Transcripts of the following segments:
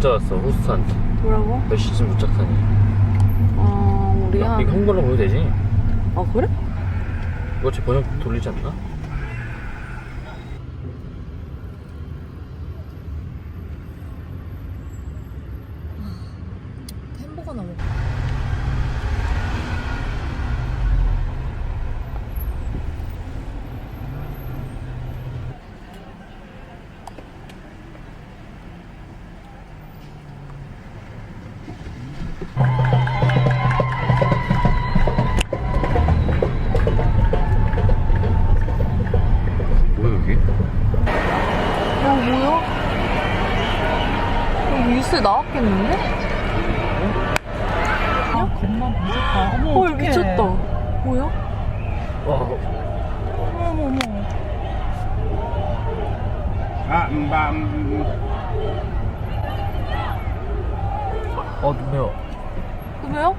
문자 왔어 호스트한테. 뭐라고? 몇 시쯤 도착하니? 우리야. 이거 한글로 보면 되지? 아 그래? 이거 제 번역 돌리지 않나? 햄버거나 먹어. 뭐야 여기? 뭐야? 여기 뉴스에 나왔겠는데? 겁나 무섭다. 어머, 헐 어떡해. 미쳤다. 뭐야? 와. 어머, 어머. 눈 매워. 그래요?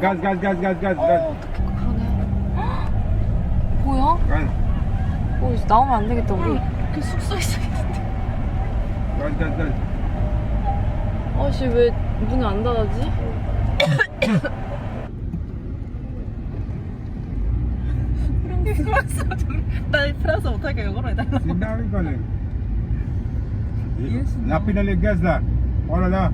Gaz, gaz, gaz, gaz, gaz, gaz. 그러네. 뭐야? Gaz, 이제 나오면 안 되겠다 우리. 이렇게 숙소 있어야겠는데. gaz, gaz, gaz. 아씨 왜 문이 안 닫아지? 프랑스 나 프랑스 못하게 영어로 해달라. C'est dingue, collègue. La pile dans les gaz là. Oh là là.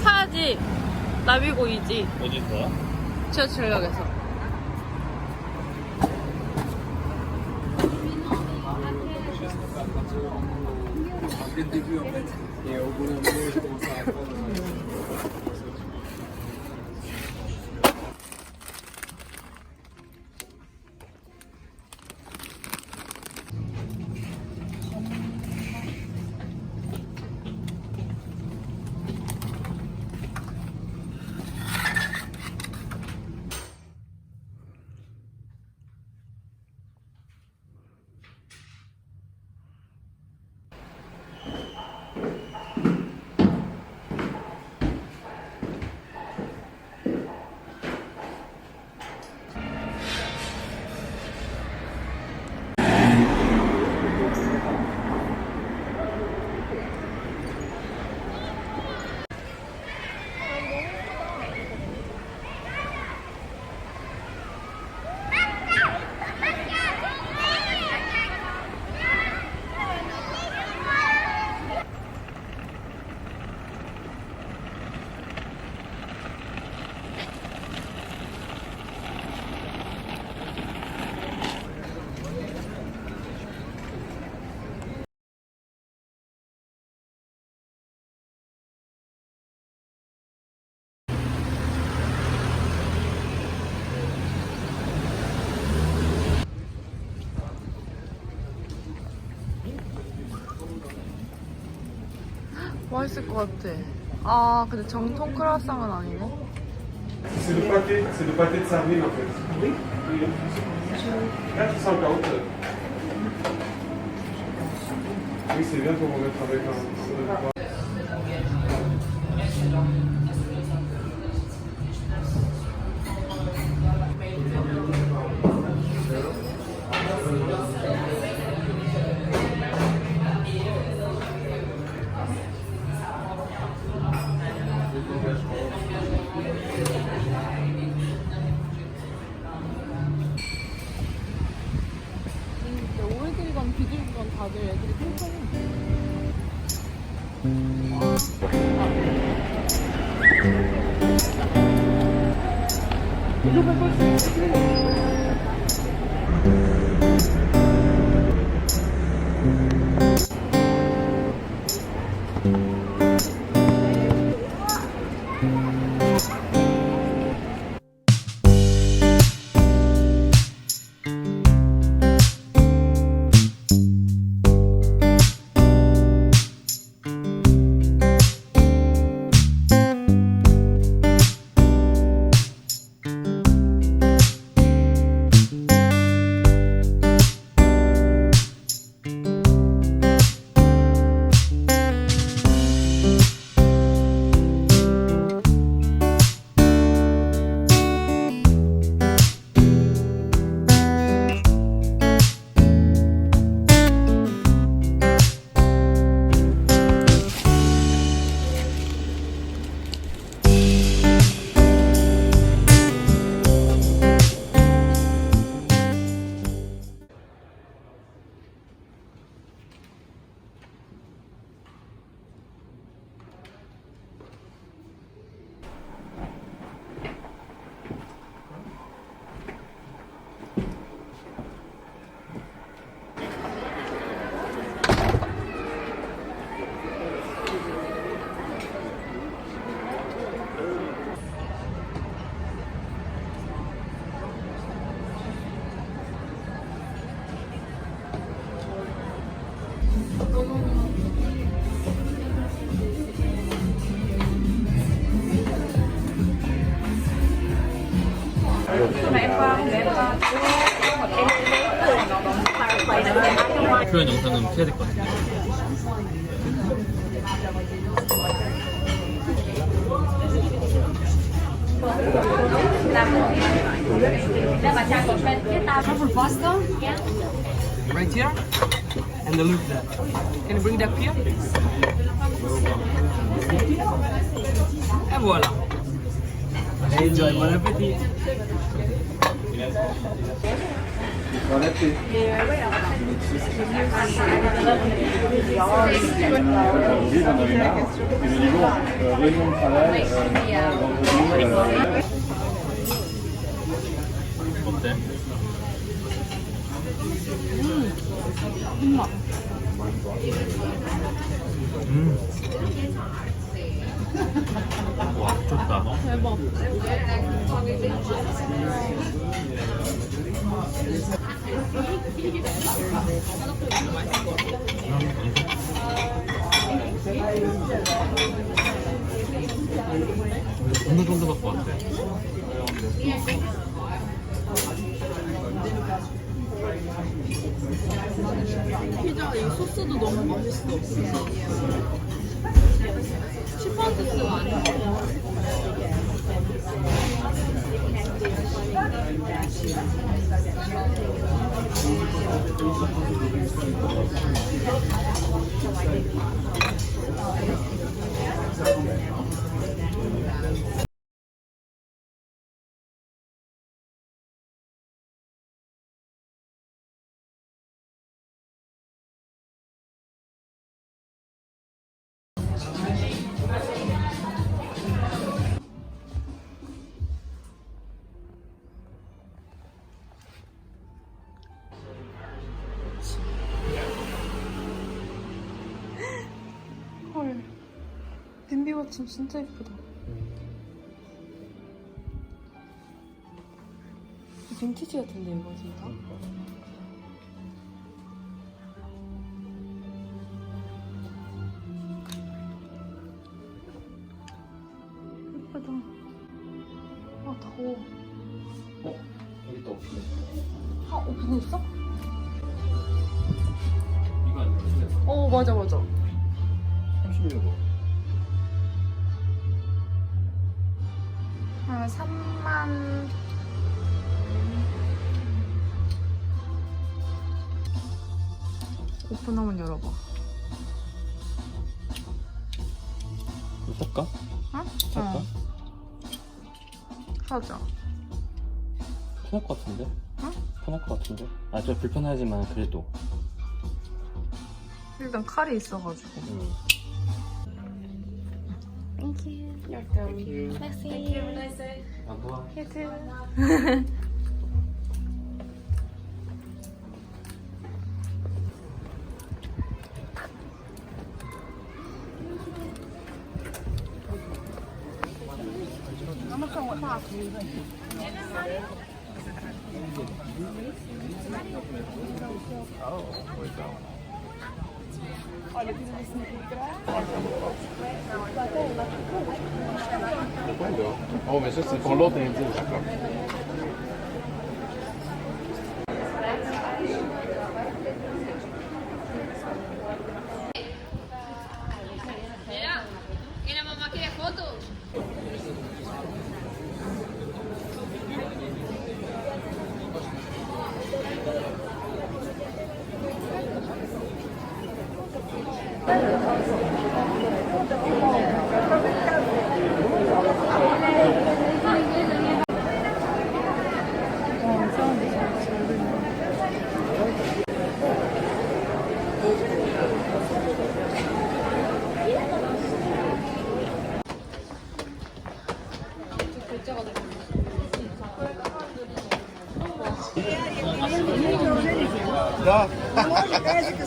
사야지. 나비고이지. 어디서? 지하철역에서. 맛있을 것 같아. 아 근데 정통 크라상은 아니네. C'est le pâté de sardine en fait. Oui. Là, tu sens encore autre. Oui, c'est bien pour remettre avec un. 오래들이건 비둘기건 다들 애들이 팽팽해. 표현 영상은 피해야 될 것 같은데. Truffle pasta. Right here. And the loop there. Can you bring that here? Et voilà. Enjoy, bon appétit. Bon appétit. Réunion de travail, vendredi, 어때? 와, 좋다. 대박. 어느 정도 갖고 왔대? 피자 이 소스도 너무 맛있어. 치파스가 아니야. 헐. 빈비 받침 진짜 예쁘다. 빈티지 같은데 이거 진짜? 예쁘다. 아 더워. 여기 또 없네. 아 오픈 있어? 이거 아니야? 어 맞아 맞아. 30유로. 한 3만. 오픈 한번 열어봐. 살까? 어? 살까? 사자. 편할 것 같은데? 응? 편할 것 같은데? 아, 좀 불편하지만 그래도. 일단 칼이 있어가지고. Thank you. You're welcome. Merci. Thank you. Nice day. You too. Oh, mais ça, c'est pour l'autre indice, d'accord.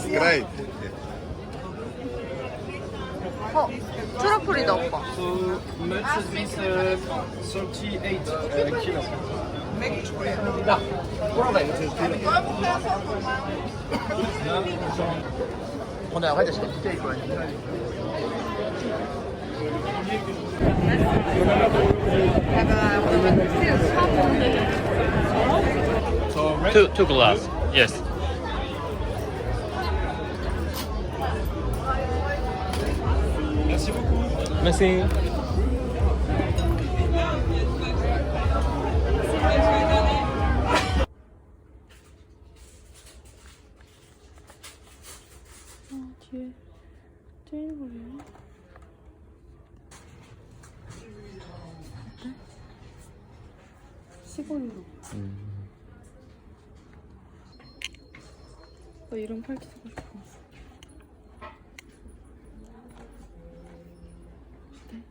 Great. 어, 트러플이다 오빠. So much is this 38 kilos. 내가 오늘 사 보는데 Two glass. Yes. Merci beaucoup. Merci. 뒤에 테이블이야. 시골로. 나 이런 팔찌 사고 싶어. 어때?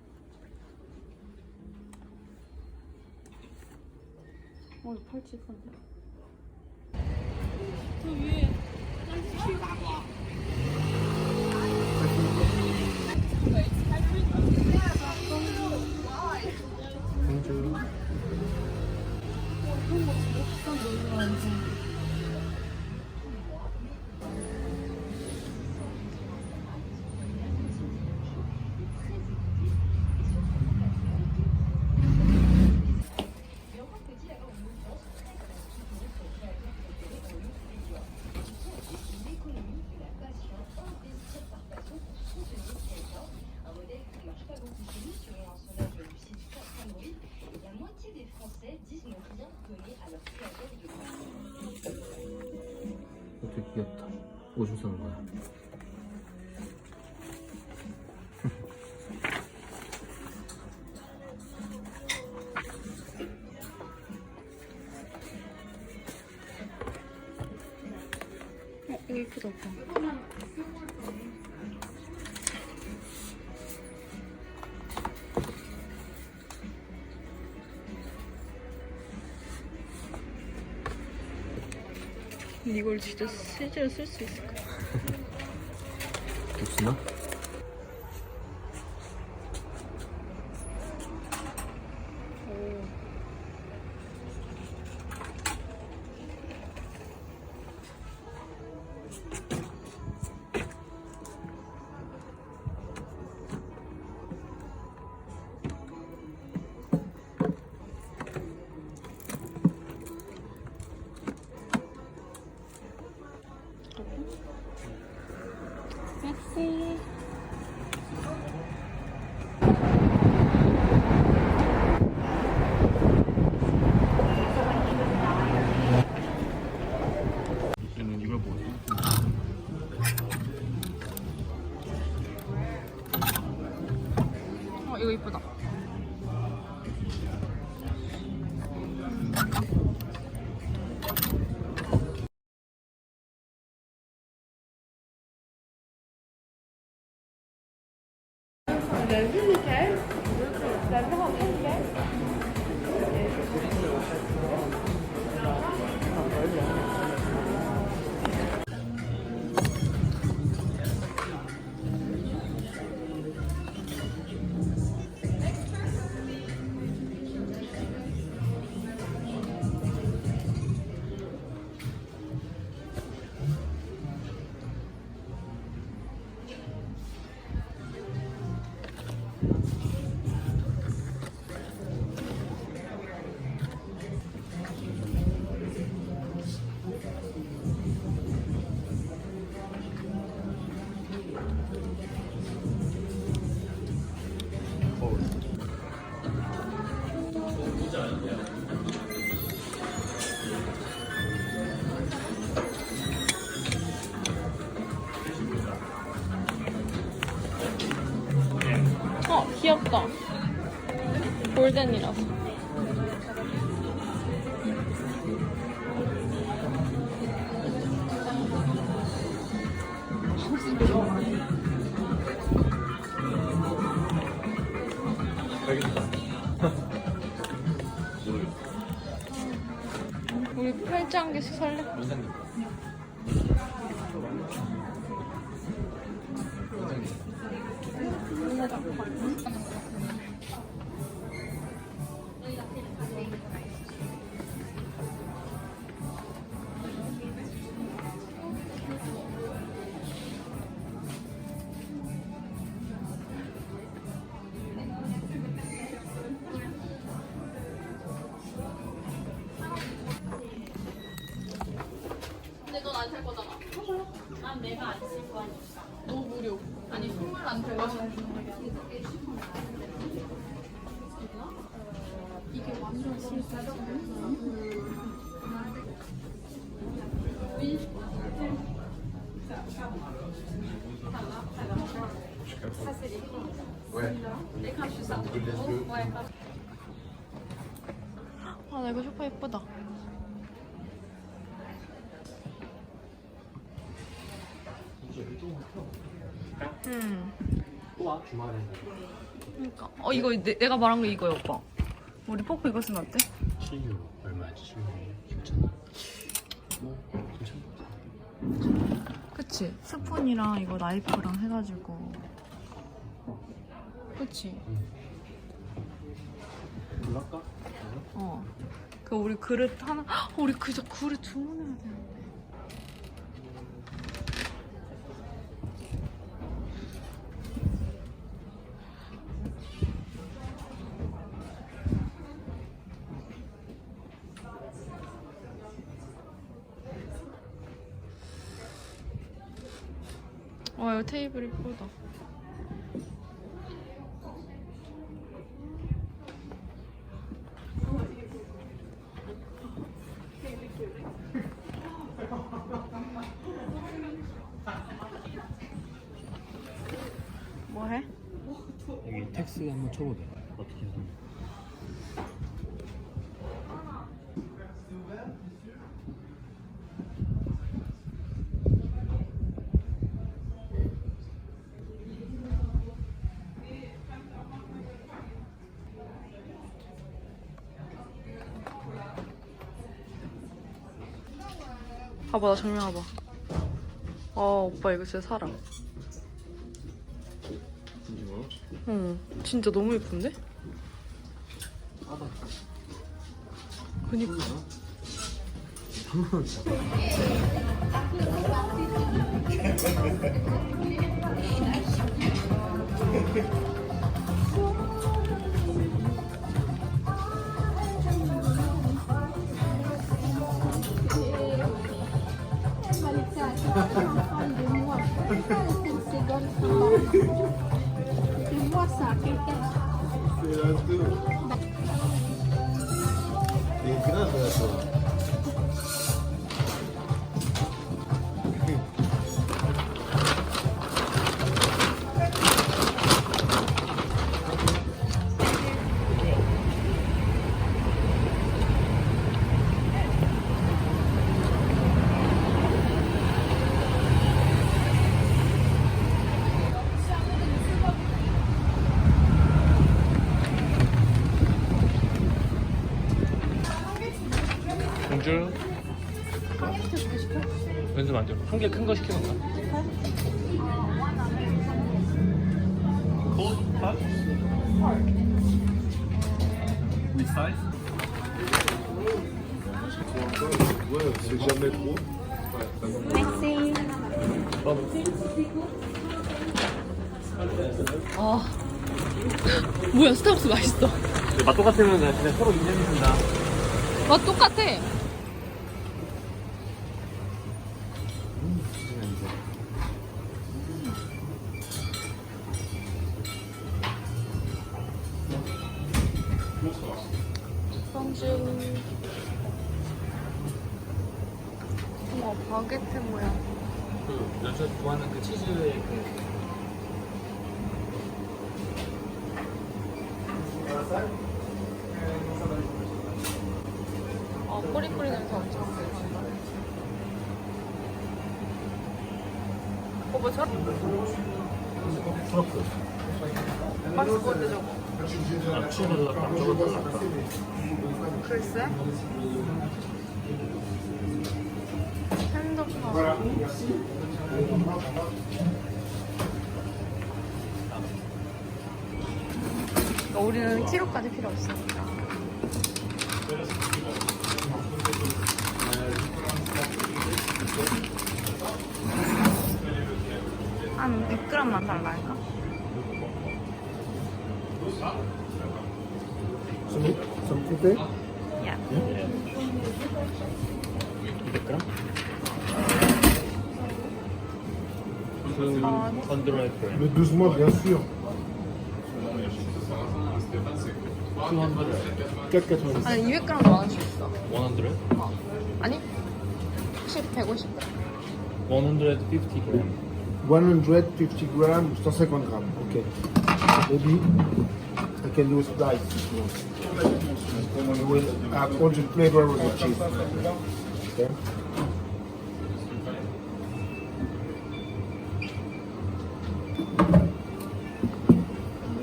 이거 팔찌 예쁜데? 저 위에 되게 귀엽다. 오줌 싸는 거야. 이거 예쁘다 오빠. 이걸 진짜 실제로 쓸 수 있을까? 혹시나? merci. 얘는 이걸 보고 이거 이쁘다. 귀엽다. 골덴이라서. 우리 팔찌 한 개씩 살래? 너 무료. 아니 선물 안 들어가시는 분. 이게 완전 실사죠. 아, 나 이거 소파 예쁘다. 또 와, 주말에. 그러니까. 이거 내가 말한 거 이거야, 오빠. 우리 포크 이거 쓰면 어때? 7유로. 얼마지? 7유로. 괜찮아. 뭐, 괜찮은 것 같아. 그치? 스푼이랑 이거 나이프랑 해가지고. 그치? 불러갈까? 그 우리 그릇 하나, 우리 그저 그릇 주문해야 되는데. 와, 이거 테이블 이쁘다. 뭐해? 여기 텍스 한번 쳐보자. 어떻게 해서. 봐봐, 나 정면해봐. 오빠 이거 진짜 사라. 응, 진짜 너무 예쁜데? 그니까. C'est grave, toi. 공주. 왼손 만져. 한 개 큰 거 시켜놓을까? Ouais, c'est jamais trop. 뭐야, 스타벅스 맛있어. 맛 똑같으면 그냥 서로 인정해준다. 맛 똑같아. 우와, 바게트 모양. 그 연수 좋아하는 그 치즈의 그 꼬리꼬리 냄새 엄청 난다. 뭐 저런? 트러플. 맛있을 것 같아, 저거. 아, 치즈를 저거 다 글쎄? 핸드폰. 우리는 키로까지 필요 없으니까. 한 100g만 달라 할까? Something? 야. 200g? 200 grams. Le 12 mois, bien sûr. 4,90. 아니 200g도 많을 수 있어. 100? 아니 150. 150 grams. 150 grams, 150 grams. Okay. Maybe I can do a slice if you want. With all the flavor of the cheese. Okay.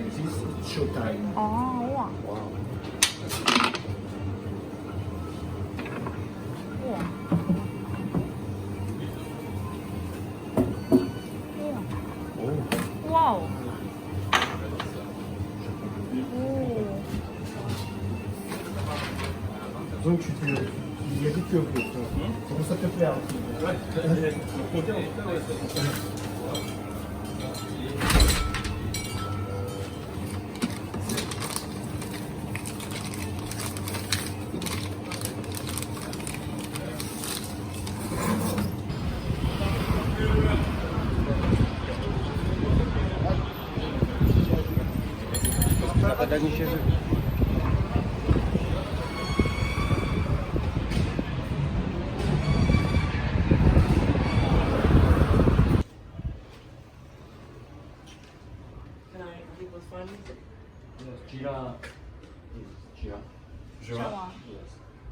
This is showtime. 아 우와. 우와. 우와. 와우. 오. Donc il y a vite que comment ça te plaît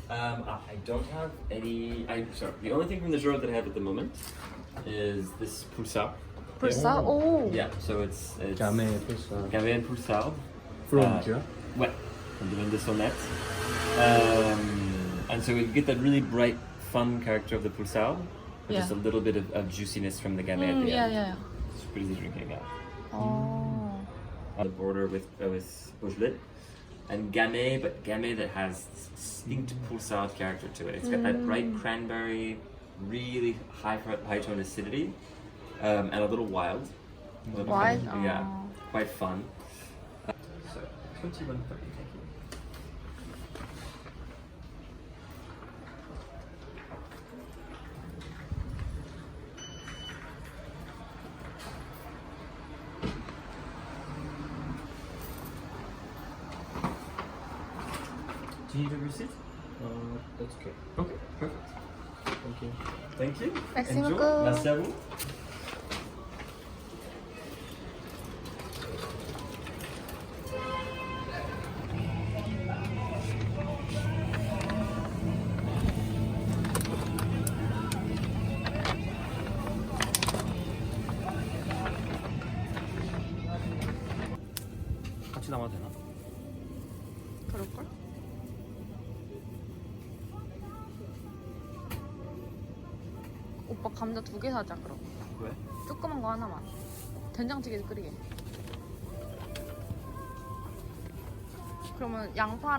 I don't have any. Sorry. The only thing from the Giro that I have at the moment is this pulsar. 불사? 오. Yeah. So it's Gamay pulsar. Gamay and pulsar. From Giro? Ouais. From the Vende Sonnet. And so we get that really bright, fun character of the pulsar, but just a Yeah. little bit of juiciness from the Gamay at the yeah, end. yeah. Super easy drinking. Yeah. 어. On the border with Beaujolais. And Gamay, but Gamay that has this distinct pulsar character to it. It's got that bright cranberry, really high tone acidity, and a little wild. A little Wild? yeah, Oh. quite fun. So 21.30, thank you. Do you need a receipt? That's okay. Okay, perfect. Thank you. Thank you. Merci Enjoy. beaucoup. Merci à vous. 같이 남아도 되나? 그럴걸? 오빠 감자 2개 사자 그럼. 왜? 조그만 거 하나만. 된장찌개 끓이게. 그러면 양파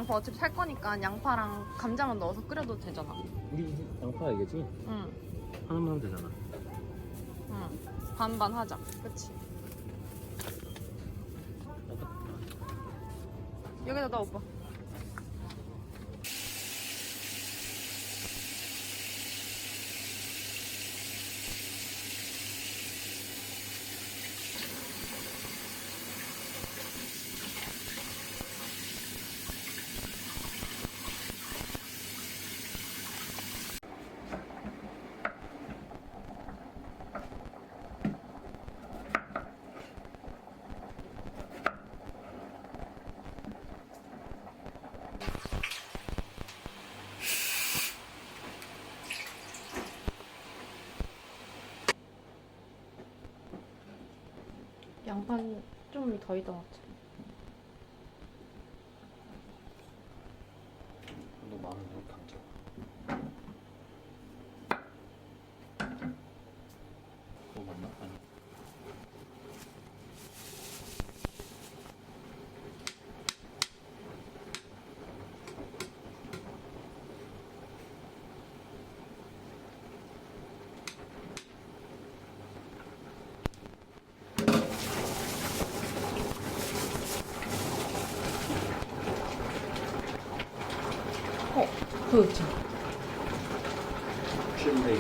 어차피 살 거니까 양파랑 감자만 넣어서 끓여도 되잖아. 우리 양파 이게지? 응, 하나만 하면 되잖아. 응. 반반 하자. 그치? 여기다 넣어 오빠. 양파는 좀 더 익어놨지. 너 마늘 너무 강죠? 너무 맞나? 아니. 그렇지. Chili.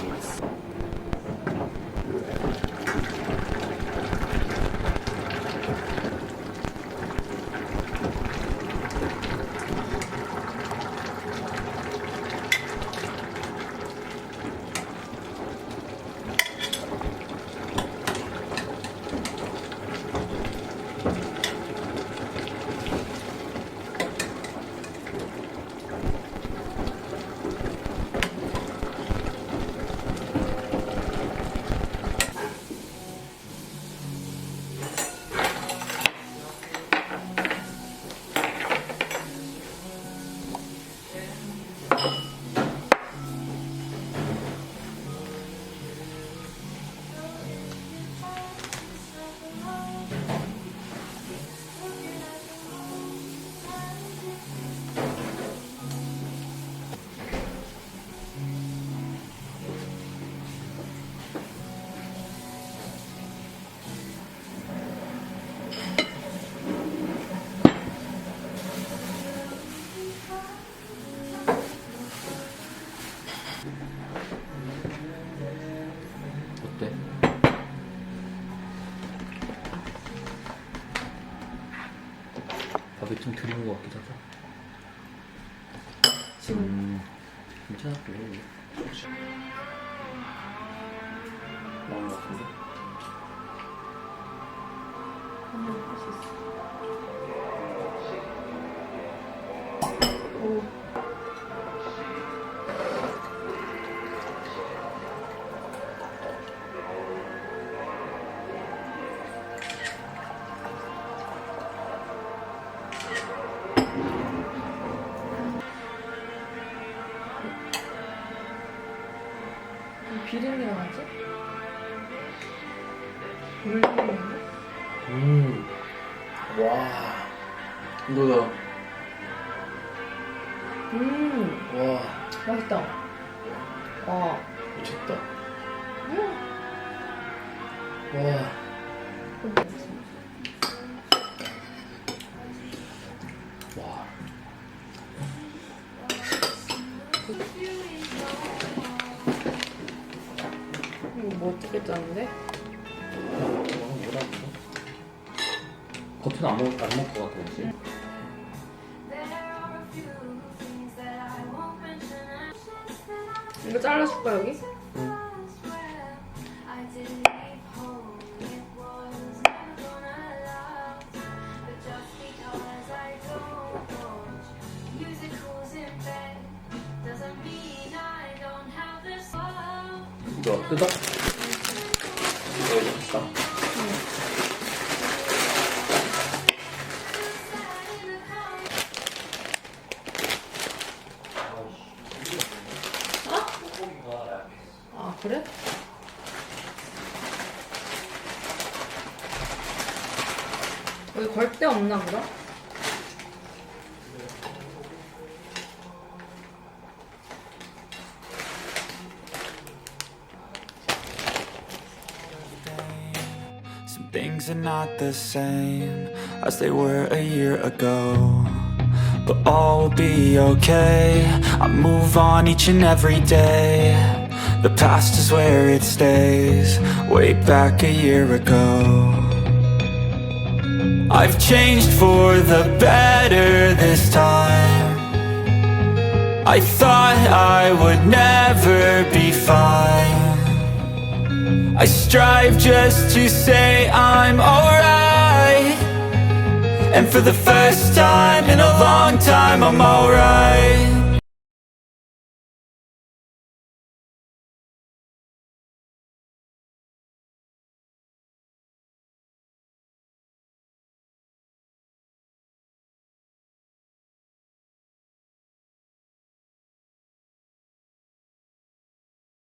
밥이 좀 드린 것 같기도 하다. 지금 괜찮아 보여. 나온 것 같은데? 한번 할 수 있어. 비린내가 나지? 물 비린내? 와. 이거다. 와. 맛있다. 와. 미쳤다. 와. 와. 이거 뭐 어떻게 짜는데? 겉은 안 먹을 것 같아, 혹시? 이거 잘라줄까 여기? 이거 뜯어? 이거 있어? 아 그래? 여기 걸 데 없나 보다? Some things are not the same as they were a year ago, but all will be okay. I move on each and every day. The past is where it stays, way back a year ago. I've changed for the better this time. I thought I would never be fine. I strive just to say I'm alright, and for the first time in a long time I'm alright.